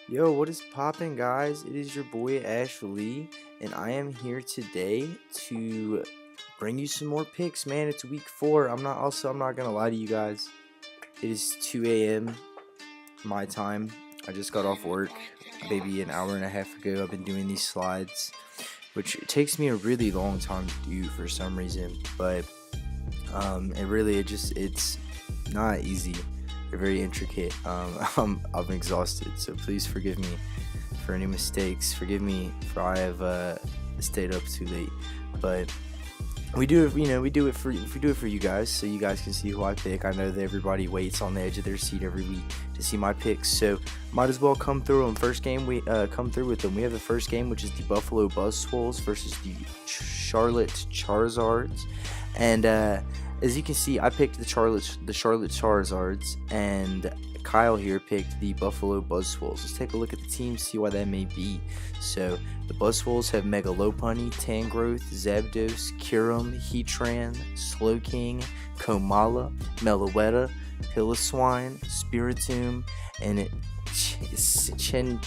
Yo, what is poppin', guys? It is your boy Ashley, and I am here today to bring you some more picks, man. It's week 4. I'm not gonna lie to you guys. It is 2 a.m. my time. I just got off work maybe an hour and a half ago. I've been doing these slides, which it takes me a really long time to do for some reason, but it's not easy. They're very intricate. I'm exhausted, so please forgive me for any mistakes. Forgive me for I have stayed up too late, but we do it. We do it for you guys, so you guys can see who I pick. I know that everybody waits on the edge of their seat every week to see my picks, so might as well come through on first game. We come through with them. We have the first game, which is the Buffalo Buzzswolves versus the Charlotte Charizards, and as you can see, I picked the Charlotte Charizards, and Kyle here picked the Buffalo Buzzswolves. Let's take a look at the team, see why that may be. So the Buzzswolves have Mega Lopunny, Tangrowth, Zapdos, Kyurem, Heatran, Slowking, Komala, Meloetta, Piloswine, Spiritomb, and Sinnoh,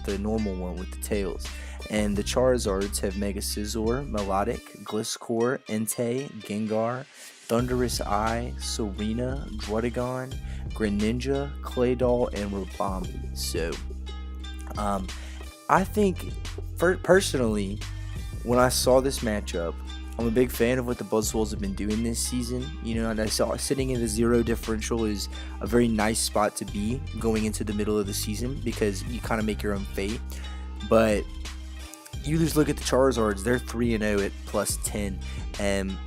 the normal one with the tails. And the Charizards have Mega Scizor, Melodic, Gliscor, Entei, Gengar, Thunderous Eye, Serena, Druddigon, Greninja, Claydol, and Rabambi. So, I think, personally, when I saw this matchup, I'm a big fan of what the Buzzwolves have been doing this season. And I saw sitting in the 0 differential is a very nice spot to be going into the middle of the season because you kind of make your own fate. But you just look at the Charizards, they're 3-0 at plus 10, and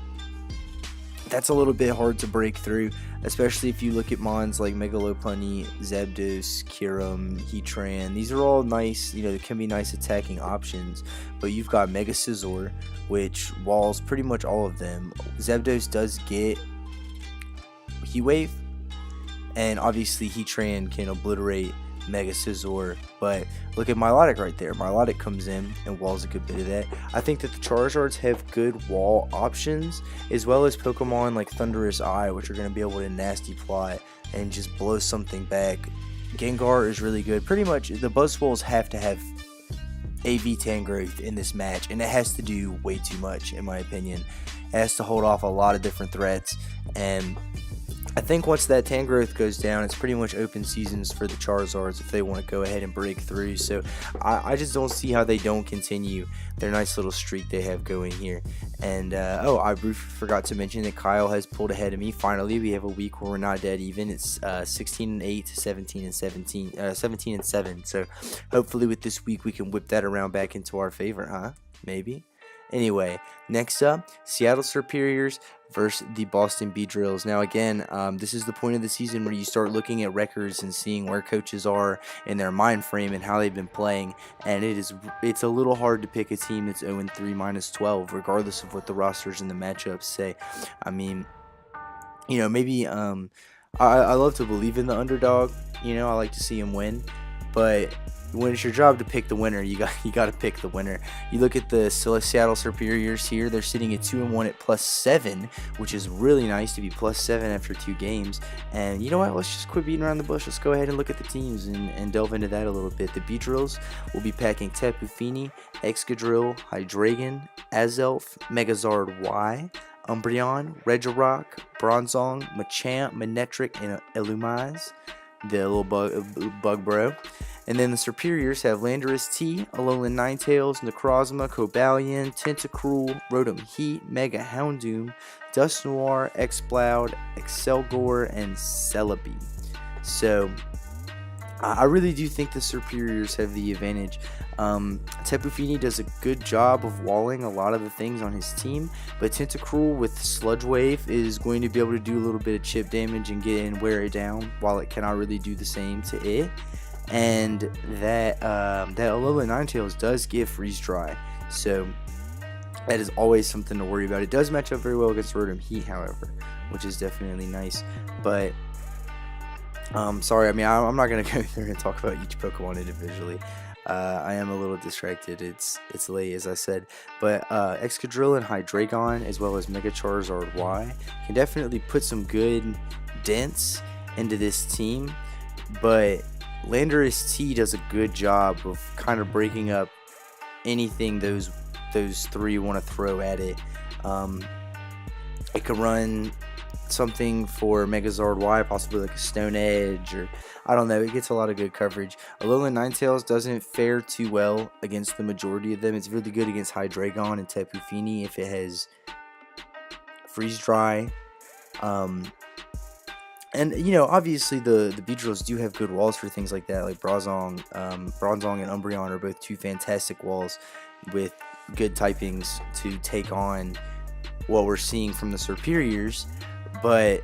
that's a little bit hard to break through, especially if you look at mons like Mega Lopunny, Zapdos, Kyurem, Heatran. These are all nice, they can be nice attacking options, but you've got Mega Scizor, which walls pretty much all of them. Zapdos does get Heat Wave, and obviously Heatran can obliterate Mega Scizor, but look at Milotic right there. Milotic comes in and walls a good bit of that. I think that the Charizards have good wall options, as well as Pokemon like Thunderous Eye, which are going to be able to Nasty Plot and just blow something back. Gengar is really good. Pretty much, the Buzzwolves have to have AV Tangrowth in this match, and it has to do way too much, in my opinion. It has to hold off a lot of different threats, and I think once that Tangrowth goes down, it's pretty much open seasons for the Charizards if they want to go ahead and break through. So I just don't see how they don't continue their nice little streak they have going here. And I briefly forgot to mention that Kyle has pulled ahead of me. Finally, we have a week where we're not dead even. It's 16-8 to 17-7. So hopefully with this week we can whip that around back into our favor, huh? Maybe. Anyway, next up, Seattle Superiors versus the Boston Beedrills. Now again, this is the point of the season where you start looking at records and seeing where coaches are in their mind frame and how they've been playing, and it's a little hard to pick a team that's 0-3 minus 12 regardless of what the rosters and the matchups say. I mean, maybe I love to believe in the underdog. I like to see him win, but when it's your job to pick the winner, you got to pick the winner. You look at the Seattle Superiors here; they're sitting at 2-1 at +7, which is really nice to be +7 after 2 games. And you know what? Let's just quit beating around the bush. Let's go ahead and look at the teams and delve into that a little bit. The Beedrills will be packing Tapu Fini, Excadrill, Hydreigon, Azelf, Megazard Y, Umbreon, Regirock, Bronzong, Machamp, Manectric, and Illumise, the little bug bro. And then the Superiors have Landorus T, Alolan Ninetales, Necrozma, Cobalion, Tentacruel, Rotom Heat, Mega Houndoom, Dusknoir, Exploud, Excelgor, and Celebi. So I really do think the Superiors have the advantage. Tapu Fini does a good job of walling a lot of the things on his team, but Tentacruel with Sludge Wave is going to be able to do a little bit of chip damage and get in, wear it down, while it cannot really do the same to it. And that Alolan Ninetales does give Freeze Dry, so that is always something to worry about. It does match up very well against Rotom Heat, however, which is definitely nice. But sorry, I mean, I'm not gonna go through and talk about each Pokemon individually. I am a little distracted. It's late, as I said, but Excadrill and Hydreigon, as well as Mega Charizard Y, can definitely put some good dents into this team. but Landorus T does a good job of kind of breaking up anything those three want to throw at it. It could run something for Megazord Y, possibly like a Stone Edge, or I don't know. It gets a lot of good coverage. Alolan Ninetales doesn't fare too well against the majority of them. It's really good against Hydreigon and Tapu Fini if it has Freeze Dry. And, you know, obviously the Beedrills do have good walls for things like that, like Bronzong and Umbreon are both two fantastic walls with good typings to take on what we're seeing from the Superiors. But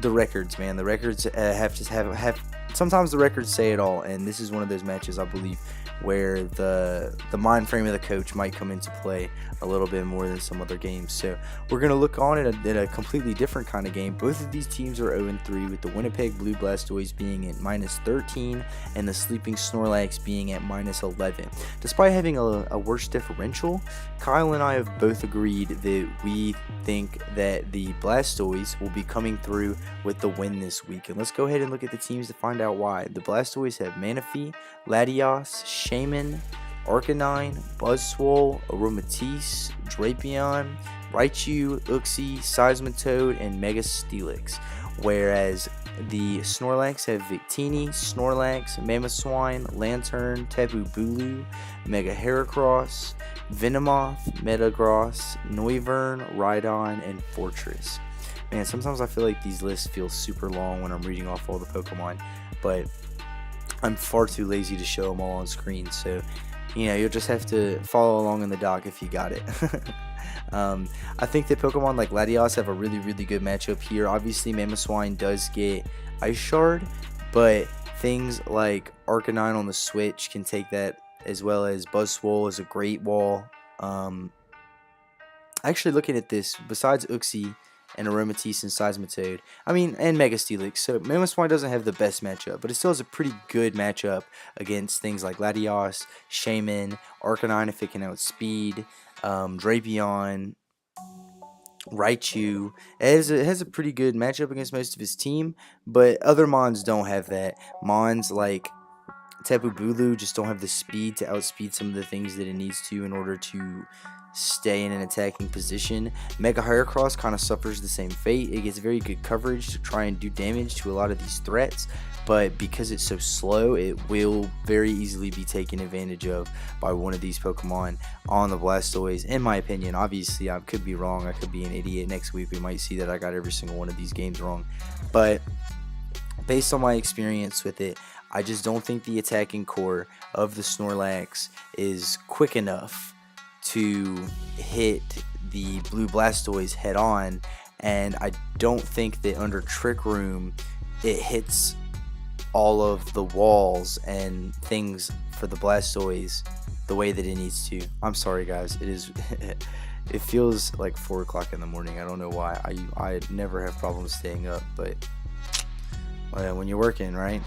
the records, man, the records have sometimes the records say it all, and this is one of those matches, I believe, where the mind frame of the coach might come into play a little bit more than some other games. So we're going to look on at a completely different kind of game. Both of these teams are 0-3, with the Winnipeg Blue Blastoise being at -13 and the Sleeping Snorlax being at -11. Despite having a worse differential, Kyle and I have both agreed that we think that the Blastoise will be coming through with the win this week. And let's go ahead and look at the teams to find out why. The Blastoise have Manaphy, Latios, Shaman, Arcanine, Buzzwole, Aromatisse, Drapion, Raichu, Uxie, Seismitoad, and Mega Steelix. Whereas the Snorlax have Victini, Snorlax, Mamoswine, Lantern, Tapu Bulu, Mega Heracross, Venomoth, Metagross, Noivern, Rhydon, and Fortress. Man, sometimes I feel like these lists feel super long when I'm reading off all the Pokemon, but I'm far too lazy to show them all on screen, so you know, you'll just have to follow along in the doc if you got it. I think that Pokemon like Latios have a really good matchup here. Obviously, Mamoswine does get Ice Shard, but things like Arcanine on the Switch can take that, as well as Buzzwole is a great wall. Actually, looking at this, besides Uxie and Aromatisse and Seismitoad, and Mega Steelix, so Mamoswine doesn't have the best matchup, but it still has a pretty good matchup against things like Latios, Shaman, Arcanine if it can outspeed, Drapion, Raichu. It has a pretty good matchup against most of his team, but other Mons don't have that. Mons like Tapu Bulu just don't have the speed to outspeed some of the things that it needs to in order to stay in an attacking position. Mega Heracross kind of suffers the same fate. It gets very good coverage to try and do damage to a lot of these threats, but because it's so slow, it will very easily be taken advantage of by one of these Pokemon on the Blastoise, in my opinion. Obviously, I could be wrong. I could be an idiot. Next week, we might see that I got every single one of these games wrong, but based on my experience with it, I just don't think the attacking core of the Snorlax is quick enough to hit the Blue Blastoise head on, and I don't think that under Trick Room it hits all of the walls and things for the Blastoise the way that it needs to. I'm sorry guys, it feels like 4 o'clock in the morning. I don't know why. I never have problems staying up, but when you're working, right?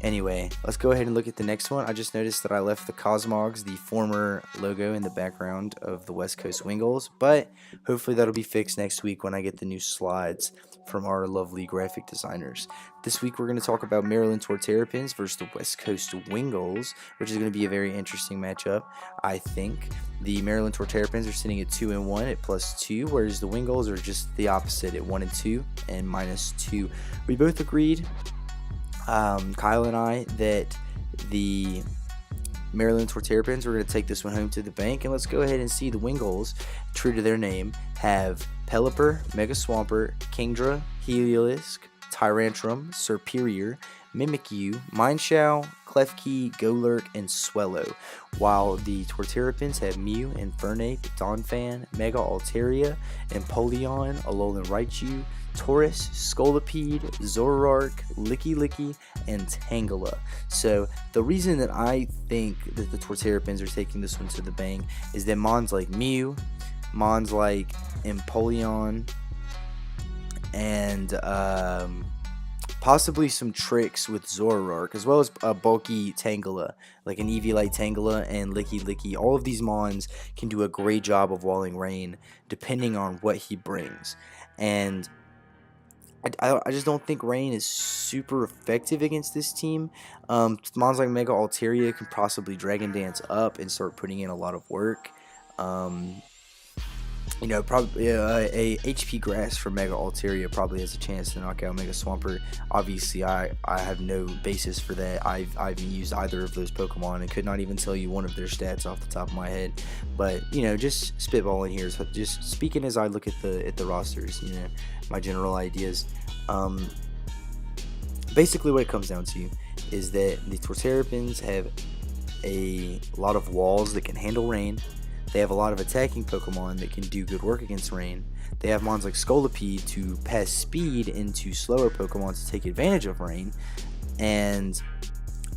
Anyway, let's go ahead and look at the next one. I just noticed that I left the Cosmogs, the former logo, in the background of the West Coast Wingles, but hopefully that'll be fixed next week when I get the new slides from our lovely graphic designers. This week we're going to talk about Maryland Torterrapins versus the West Coast Wingles, which is going to be a very interesting matchup, I think. The Maryland Torterrapins are sitting at 2-1 at +2, whereas the Wingles are just the opposite at 1-2 and -2. We both agreed, Kyle and I, that the Maryland Torterrapins, we're going to take this one home to the bank, and let's go ahead and see the Wingles, true to their name, have Pelipper, Mega Swampert, Kingdra, Heliolisk, Tyrantrum, Serperior, Mimikyu, Mineshow, Klefki, Golurk, and Swellow, while the Torterrapins have Mew, Infernape, Donphan, Mega Altaria, Empoleon, Alolan Raichu, Taurus, Scolipede, Zoroark, Licky, and Tangela. So the reason that I think that the Torterrapins are taking this one to the bank is that Mons like Mew, Mons like Empoleon, and possibly some tricks with Zoroark, as well as a bulky Tangela, like an Eviolite Tangela and Licky. All of these Mons can do a great job of walling rain, depending on what he brings. And I just don't think Rain is super effective against this team. Mons like Mega Altaria can possibly Dragon Dance up and start putting in a lot of work. Um, probably a HP Grass for Mega Altaria probably has a chance to knock out Mega Swampert. Obviously, I have no basis for that. I've used either of those Pokemon and could not even tell you one of their stats off the top of my head. But just spitballing here, so just speaking as I look at the rosters, my general ideas. Basically, what it comes down to is that the Torterrapins have a lot of walls that can handle rain. They have a lot of attacking Pokemon that can do good work against rain. They have mons like Scolipede to pass speed into slower Pokemon to take advantage of rain. And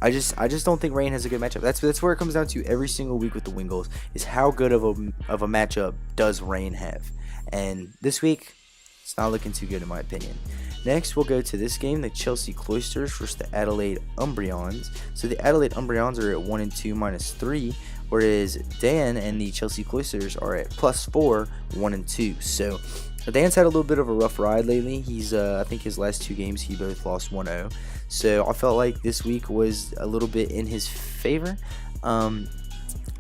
I just don't think rain has a good matchup. That's where it comes down to every single week with the Wingulls, is how good of a matchup does rain have. And this week, it's not looking too good in my opinion. Next, we'll go to this game, the Chelsea Cloisters versus the Adelaide Umbreons. So the Adelaide Umbreons are at 1 and 2 -3, whereas Dan and the Chelsea Cloisters are at +4, 1 and 2. So Dan's had a little bit of a rough ride lately. He's I think his last 2 games he both lost 1-0. So I felt like this week was a little bit in his favor.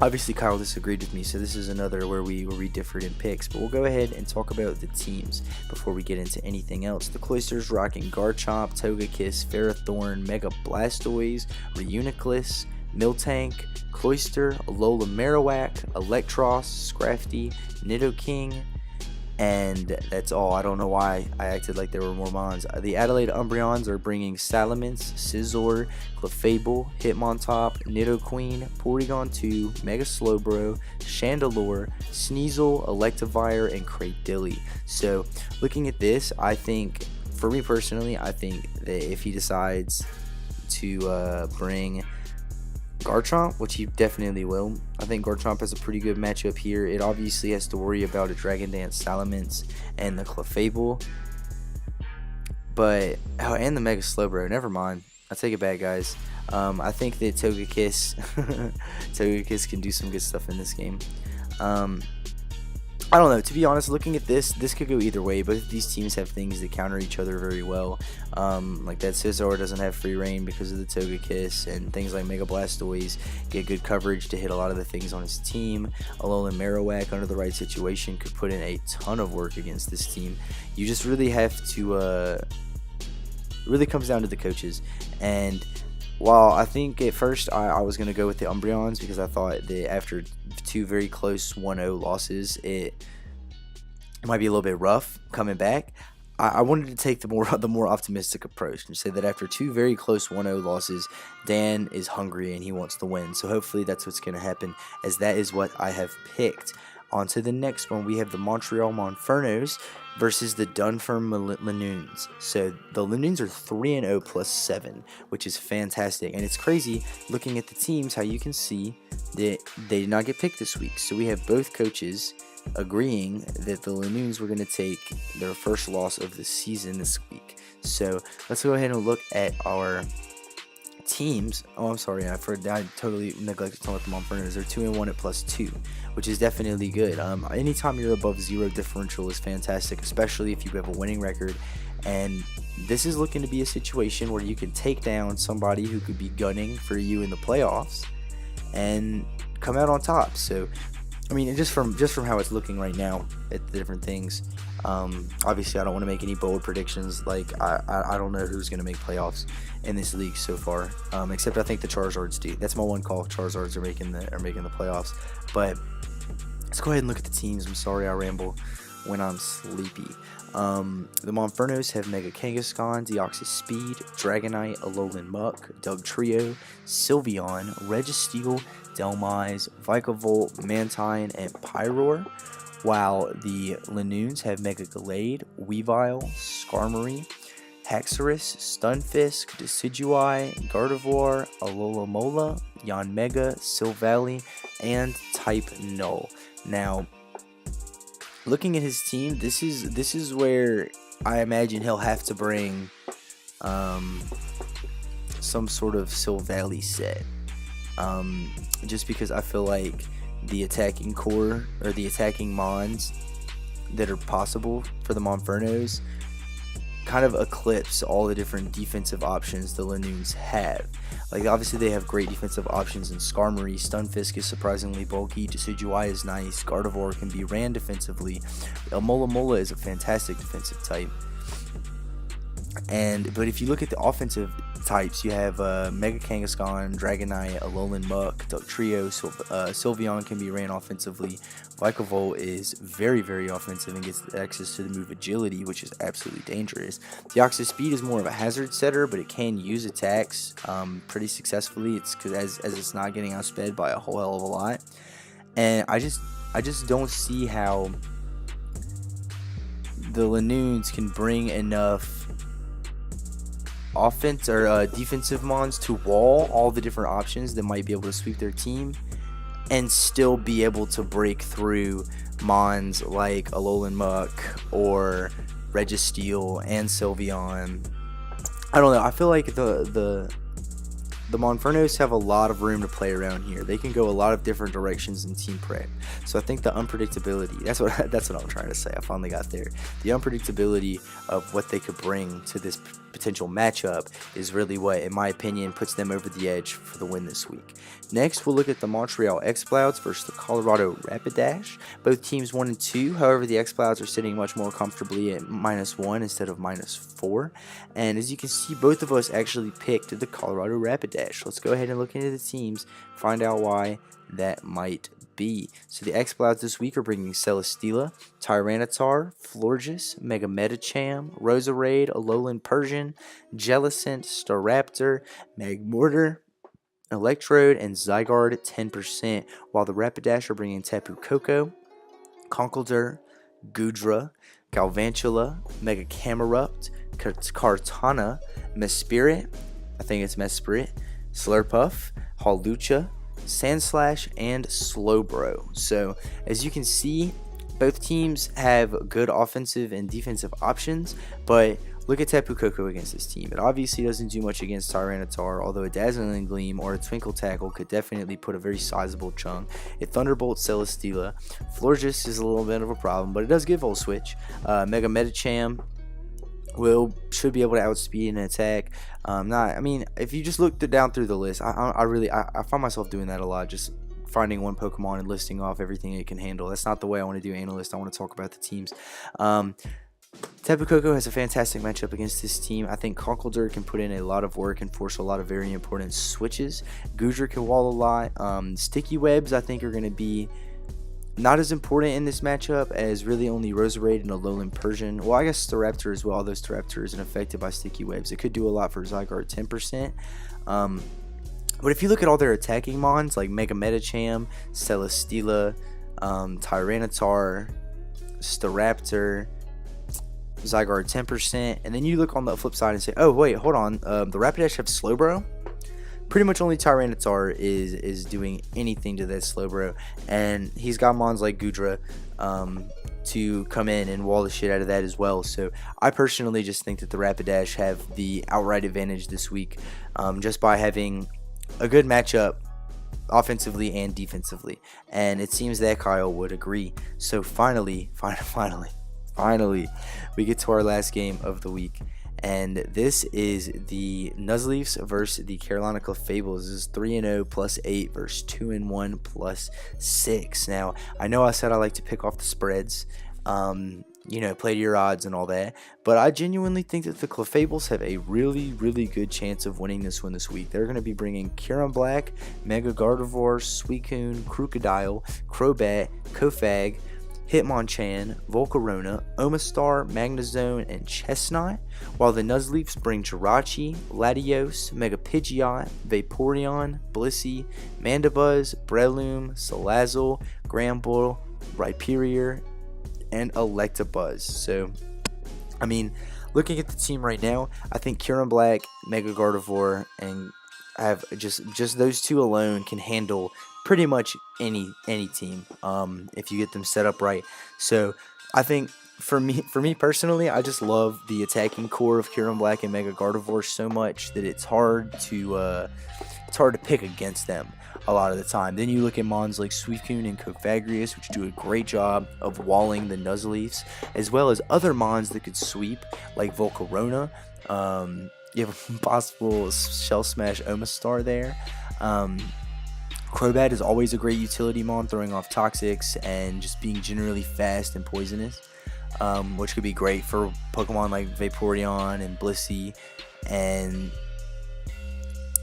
Obviously, Kyle disagreed with me, so this is another where we differed in picks. But we'll go ahead and talk about the teams before we get into anything else. The Cloisters rocking Garchomp, Togekiss, Ferrothorn, Mega Blastoise, Reuniclus, Miltank, Cloyster, Alola Marowak, Electros, Scrafty, Nidoking, and that's all. I don't know why I acted like there were more mons. The Adelaide Umbreons are bringing Salamence, Scizor, Clefable, Hitmontop, Nidoqueen, Porygon 2, Mega Slowbro, Chandelure, Sneasel, Electivire, and Cradily. So looking at this, I think, for me personally, I think that if he decides to bring Garchomp, which he definitely will, I think Garchomp has a pretty good matchup here. It obviously has to worry about a Dragon Dance Salamence and the Clefable, but and the Mega Slowbro. Never mind, I take it back, guys. I think that Togekiss Togekiss can do some good stuff in this game. I don't know, to be honest, looking at this could go either way. Both of these teams have things that counter each other very well. Like that Scizor doesn't have free reign because of the Togekiss, and things like Mega Blastoise get good coverage to hit a lot of the things on his team. Alolan Marowak, under the right situation, could put in a ton of work against this team. You just really have to, it really comes down to the coaches. And while I think at first I was going to go with the Umbreons because I thought that after 2 very close 1-0 losses, it might be a little bit rough coming back, I wanted to take the more optimistic approach and say that after 2 very close 1-0 losses, Dan is hungry and he wants to win. So hopefully that's what's going to happen, as that is what I have picked. On to the next one, we have the Montreal Monfernos versus the Dunferm Lanoons. So the Lanoons are 3-0 +7, which is fantastic. And it's crazy looking at the teams how you can see that they did not get picked this week. So we have both coaches agreeing that the Lanoons were going to take their first loss of the season this week. So let's go ahead and look at our teams. Oh, I'm sorry, I totally neglected to talk about the Monfernos. They're 2-1 at +2, which is definitely good. Anytime you're above 0 differential is fantastic, especially if you have a winning record. And this is looking to be a situation where you can take down somebody who could be gunning for you in the playoffs and come out on top. So I mean, just from how it's looking right now at the different things, obviously I don't want to make any bold predictions. Like I don't know who's going to make playoffs in this league so far, except I think the Charizards do. That's my one call. Charizards are making the playoffs. But let's go ahead and look at the teams. I'm sorry I ramble when I'm sleepy. The Monfernos have Mega Kangaskhan, Deoxys Speed, Dragonite, Alolan Muck, Dugtrio, Sylveon, Registeel, Delmise, Vikavolt, Mantine, and Pyroar, while the Lanoons have Mega Gallade, Weavile, Skarmory, Haxorus, Stunfisk, Decidueye, Gardevoir, Alola-Mola, Yanmega, Silvally, and Type Null. Now, looking at his team, this is where I imagine he'll have to bring some sort of Silvally set. Just because I feel like the attacking core or the attacking mons that are possible for the Monfernos kind of eclipse all the different defensive options the Lanoons have. Like, obviously they have great defensive options in Skarmory. Stunfisk is surprisingly bulky. Decidueye is nice. Gardevoir can be ran defensively. Mola is a fantastic defensive type. But if you look at the offensive types, you have Mega Kangaskhan, Dragonite, Alolan Muck, Trio, Sylveon can be ran offensively. Vikavolt is very, very offensive and gets access to the move Agility, which is absolutely dangerous. Deoxys Speed is more of a hazard setter, but it can use attacks pretty successfully. It's because as it's not getting outsped by a whole hell of a lot. And I just don't see how the Lanoons can bring enough offense or defensive mons to wall all the different options that might be able to sweep their team and still be able to break through mons like Alolan Muck or Registeel and Sylveon. I don't know. I feel like the Monfernos have a lot of room to play around here. They can go a lot of different directions in team prep. So I think the unpredictability, that's what I'm trying to say. I finally got there. The unpredictability of what they could bring to this potential matchup is really what, in my opinion, puts them over the edge for the win this week. Next, we'll look at the Montreal X-Clouds versus the Colorado Rapidash. Both teams 1 and 2. However, the X-Clouds are sitting much more comfortably at -1 instead of -4. And as you can see, both of us actually picked the Colorado Rapidash. Let's go ahead and look into the teams, find out why that might be. So the X-Clouds this week are bringing Celesteela, Tyranitar, Florges, Mega Medicham, Roserade, Alolan Persian, Jellicent, Staraptor, Magmortar, Electrode, and Zygarde 10%, while the Rapidash are bringing Tapu Koko, Conkeldurr, Goodra, Galvantula, Mega Camerupt, Kartana, Mesprit, I think it's Mesprit, Slurpuff, Hawlucha, Sandslash, and Slowbro. So as you can see, both teams have good offensive and defensive options, but look at Tapu Koko against this team. It obviously doesn't do much against Tyranitar, although a Dazzling Gleam or a Twinkle Tackle could definitely put a very sizable chunk. It Thunderbolts Celesteela. Florges is a little bit of a problem, but it does get Volt Switch. Mega Medicham should be able to outspeed an attack. If you just look down through the list, I find myself doing that a lot, just finding one Pokemon and listing off everything it can handle. That's not the way I want to do Analyst. I want to talk about the teams. Tapu Koko has a fantastic matchup against this team. I think Conkeldurr can put in a lot of work and force a lot of very important switches. Goodra can wall a lot. Sticky Webs, I think, are going to be not as important in this matchup as really only Roserade and Alolan Persian. Well, I guess Staraptor as well, although Staraptor isn't affected by Sticky Webs. It could do a lot for Zygarde 10%. But if you look at all their attacking mons, like Mega Medicham, Celesteela, Tyranitar, Staraptor, Zygarde 10%, and then you look on the flip side and say, oh wait, hold on, the Rapidash have Slowbro? Pretty much only Tyranitar is doing anything to that Slowbro, and he's got mons like Goodra to come in and wall the shit out of that as well. So I personally just think that the Rapidash have the outright advantage this week, just by having a good matchup offensively and defensively, and it seems that Kyle would agree. So finally, we get to our last game of the week, and this is the Nuzleafs versus the Carolina Clefaibles. This is 3-0 +8 versus 2-1 +6. Now, I know I said I like to pick off the spreads, play to your odds and all that, but I genuinely think that the Clefaibles have a really, really good chance of winning this one this week. They're going to be bringing Kyurem Black, Mega Gardevoir, Suicune, Crocodile, Crobat, Kofag, Hitmonchan, Volcarona, Omastar, Magnezone, and Chestnut, while the Nuzleafs bring Jirachi, Latios, Mega Pidgeot, Vaporeon, Blissey, Mandibuzz, Breloom, Salazzle, Gramble, Rhyperior, and Electabuzz. So, looking at the team right now, I think Kyurem Black, Mega Gardevoir, and have just those two alone can handle pretty much any team if you get them set up right. So I think for me personally, I just love the attacking core of Kyurem Black and Mega Gardevoir so much that it's hard to pick against them. a lot of the time. Then you look at mons like Suicune and Cofagrius, which do a great job of walling the Nuzleafs, as well as other mons that could sweep, like Volcarona. You have a possible Shell Smash Omastar there. Crobat is always a great utility mon, throwing off Toxics and just being generally fast and poisonous, which could be great for Pokemon like Vaporeon and Blissey and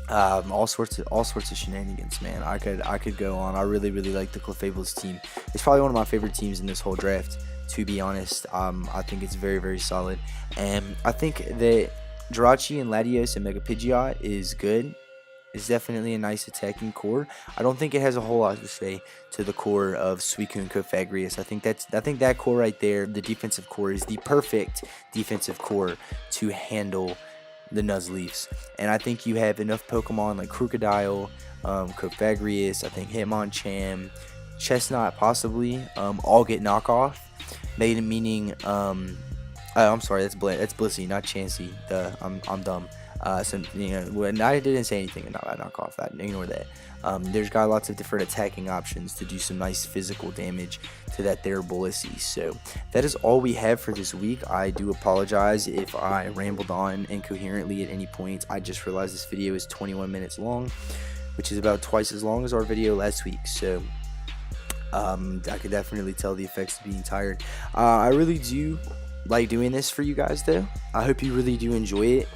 all sorts of shenanigans, man. I could go on. I really like the Clefable's team. It's probably one of my favorite teams in this whole draft, to be honest. I think it's very solid, and I think that Jirachi and Latios and Mega Pidgeot is good. It's definitely a nice attacking core. I don't think it has a whole lot to say to the core of Suicune and Cofagrius. I think that core right there, the defensive core, is the perfect defensive core to handle the Nuzleafs. And I think you have enough Pokemon like Crocodile, Cofagrius, I think Hitmonchan, Chestnut possibly, all get knockoff. Meaning, I'm sorry, that's Blissey, not Chansey. I'm dumb. So when I didn't say anything about knockoff, that ignore that. There's got lots of different attacking options to do some nice physical damage to that there Blissey. So that is all we have for this week. I do apologize if I rambled on incoherently at any point. I just realized this video is 21 minutes long, which is about twice as long as our video last week. So I could definitely tell the effects of being tired. I really do like doing this for you guys, though. I hope you really do enjoy it.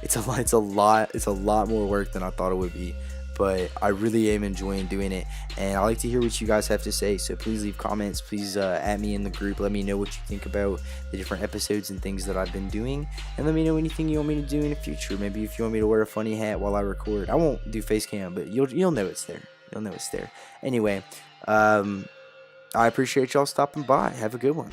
It's a lot more work than I thought it would be, but I really am enjoying doing it, and I like to hear what you guys have to say. So please leave comments, please add me in the group, let me know what you think about the different episodes and things that I've been doing, and let me know anything you want me to do in the future. Maybe if you want me to wear a funny hat while I record. I won't do face cam, but you'll know it's there. You'll know it's there. Anyway, I appreciate y'all stopping by. Have a good one.